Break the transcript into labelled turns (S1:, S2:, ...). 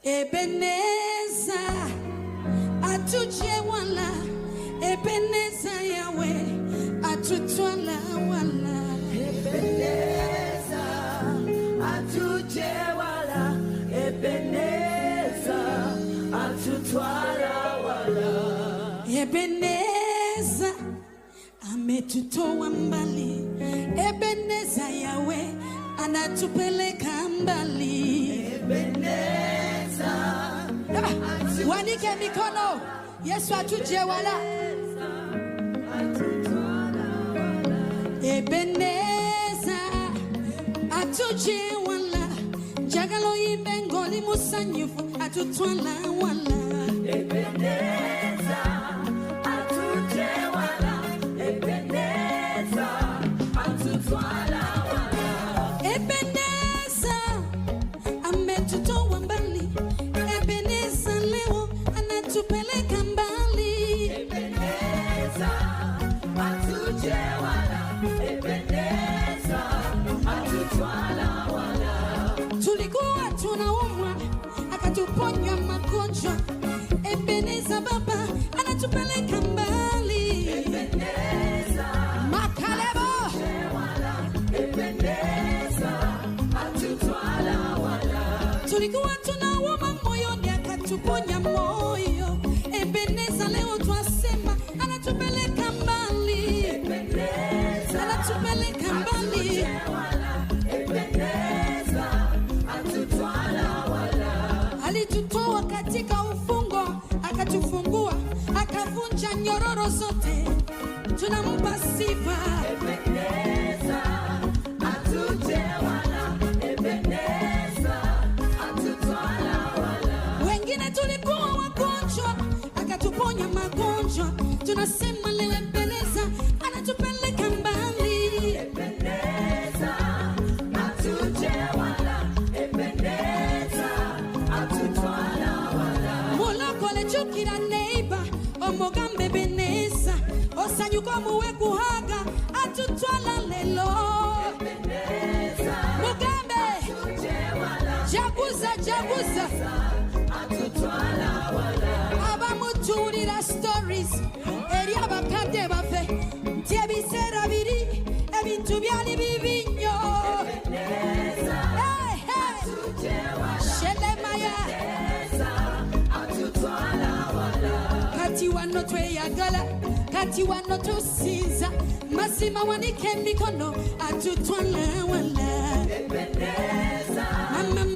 S1: Ebenezer, atuje wala. Ebenezer Yahweh, atutwala wala.
S2: Ebenezer, atuje wala. Ebenezer, atutwala wala.
S1: Ebenezer, ametutoa mbali. Ebenezer Yahweh, anatupeleka mbali.
S2: Ebenezer,
S1: wanike mikono. Yesu atuje wala. Ebenezer, atuje wala. Jagalo imbengoli musanyifu, atutwala wala.
S2: Ebenezer, atuje wala. Ebenezer, atutwala wala.
S1: Ebenezer, ametutoa mbali. Ebenezer leo anatupeleka mbali.
S2: Ebenezer, atuje wala. Ebenezer, atutwala wala.
S1: Tulikuwa tunaumwa, akatuponya magonjwa. Ebenezer Baba anatupeleka mbali.
S2: Ebenezer,
S1: Makalebo,
S2: Ebenezer, atutwala wala.
S1: tulikuwa tunaumwa moyoni, akatuponya moyo. Ebenezer leo twasema anatupeleka mbali.
S2: Ebenezer,
S1: Anatupeleka mbali.
S2: Ebenezer, atutwala wala.
S1: Alitutoa katika ufungo, akatufungua, akavunja nyororo zote. Tunampa sifa.
S2: Ebenezer, atuje wala. Ebenezer, atutwala wala.
S1: Wengine tulikuwa wagonjwa, akatuponya magonjwa. Tunasema leo Ebenezer anatupeleka mbali.
S2: Ebenezer, atuje wala. Ebenezer, atutwala wala.
S1: Mulokole chukira neighbor, omogambe Ebenezer. Osanyuko muwe kuhaga, atutwala lelo.
S2: Ebenezer,
S1: Mugambe,
S2: atuje wala.
S1: jaguza.
S2: Atutwala wala.
S1: Abamuturira stories, eri abakade bafe. Tiebisera biri, ebintu byali bibinyo.
S2: Ebenezer,
S1: Hey, hey.
S2: atuje wala.
S1: Shelemaya.
S2: Atutwala wala.
S1: Kati wano tweyagala, kati wano tusinza. Mazima wanike mikono, atutwala wala.
S2: Ebenezer,